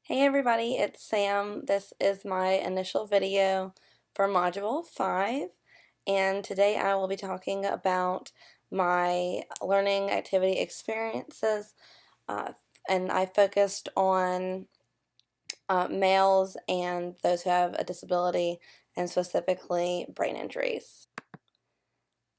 Hey everybody, it's Sam. This is my initial video for Module 5, and today I will be talking about my learning activity experiences, uh, and I focused on males and those who have a disability, and specifically brain injuries.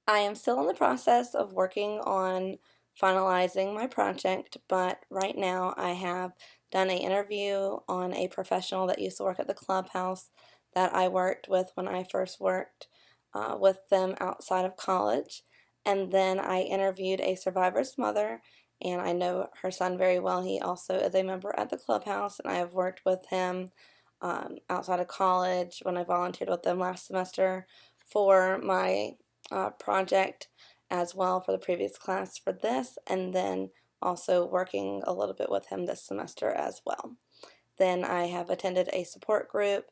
I am still in the process of working on finalizing my project, but right now I have done an interview on a professional that used to work at the clubhouse that I worked with when I first worked with them outside of college. And then I interviewed a survivor's mother, and I know her son very well. He also is a member at the clubhouse, and I have worked with him outside of college when I volunteered with them last semester for my project as well for the previous class for this, and then also working a little bit with him this semester as well. Then I have attended a support group,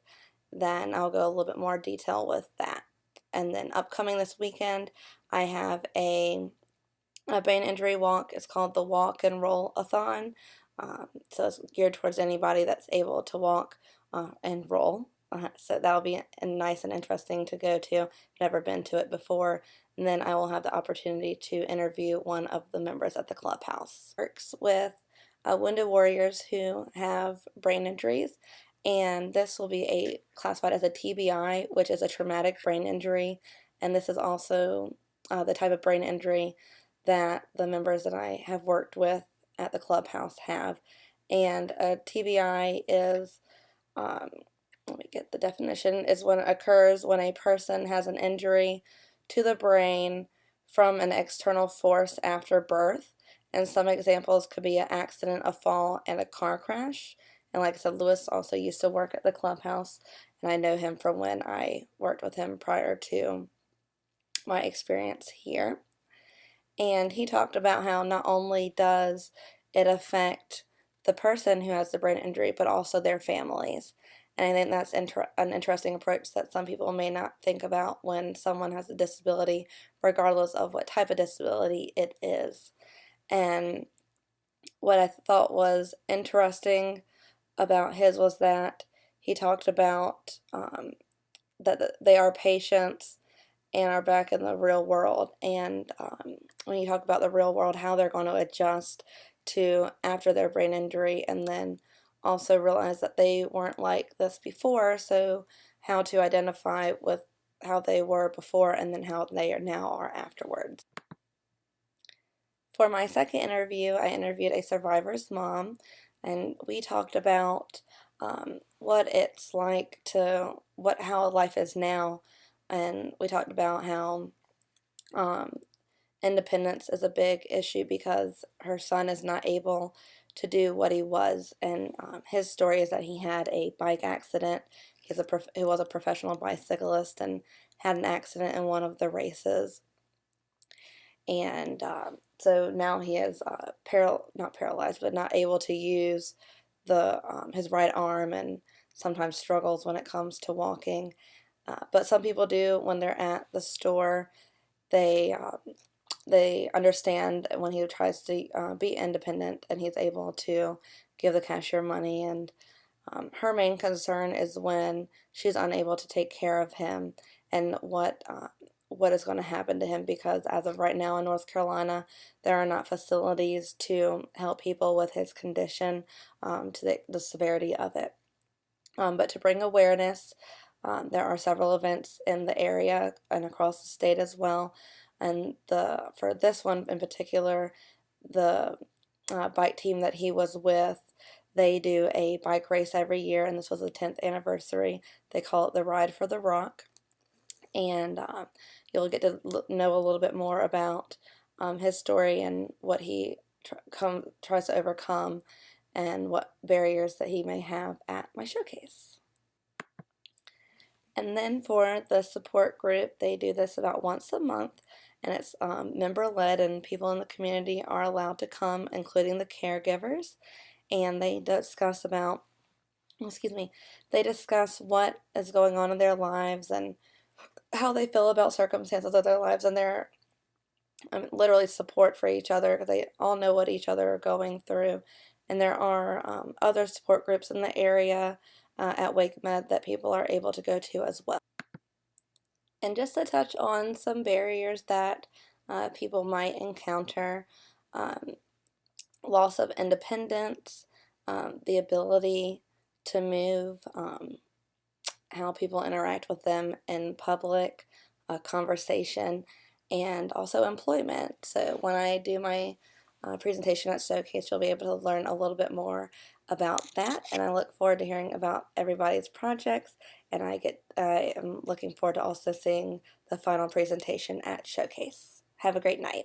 then I'll go a little bit more detail with that. And then upcoming this weekend, I have a brain injury walk. It's called the Walk and Roll-a-thon. So it's geared towards anybody that's able to walk and roll. So that'll be nice and interesting to go to. I've never been to it before. And then I will have the opportunity to interview one of the members at the clubhouse. Works with wounded warriors who have brain injuries, and this will be classified as a TBI, which is a traumatic brain injury. And this is also the type of brain injury that the members that I have worked with at the clubhouse have. And a TBI is, let me get the definition, is when it occurs when a person has an injury to the brain from an external force after birth. And some examples could be an accident, a fall, and a car crash. And like I said, Lewis also used to work at the clubhouse, and I know him from when I worked with him prior to my experience here. And he talked about how not only does it affect the person who has the brain injury, but also their families. And I think that's an interesting approach that some people may not think about when someone has a disability, regardless of what type of disability it is. And what I thought was interesting about his was that he talked about that they are patients and are back in the real world. And when you talk about the real world, how they're going to adjust to after their brain injury, and then also realize that they weren't like this before, so how to identify with how they were before and then how they are now are afterwards. For my second interview, I interviewed a survivor's mom, and we talked about what it's like how life is now, and we talked about how um, independence is a big issue because her son is not able to do what he was, and his story is that he had a bike accident. He was a professional bicyclist and had an accident in one of the races, and so now he is not paralyzed, but not able to use his right arm, and sometimes struggles when it comes to walking. But some people do when they're at the store. They understand when he tries to be independent and he's able to give the cashier money. And her main concern is when she's unable to take care of him and what is going to happen to him, because as of right now in North Carolina, there are not facilities to help people with his condition to the severity of it. But to bring awareness, there are several events in the area and across the state as well. And for this one in particular, the bike team that he was with, they do a bike race every year, and this was the 10th anniversary. They call it the Ride for the Rock. And you'll get to know a little bit more about his story and what he tries to overcome and what barriers that he may have at my showcase. And then for the support group, they do this about once a month, and it's member-led, and people in the community are allowed to come, including the caregivers, and they discuss they discuss what is going on in their lives and how they feel about circumstances of their lives, and their literally support for each other, because they all know what each other are going through, and there are other support groups in the area at WakeMed that people are able to go to as well. And just to touch on some barriers that people might encounter, um, loss of independence, the ability to move, how people interact with them in public, conversation, and also employment. So when I do my presentation at Showcase, you'll be able to learn a little bit more about that, and I look forward to hearing about everybody's projects, and I am looking forward to also seeing the final presentation at Showcase. Have a great night.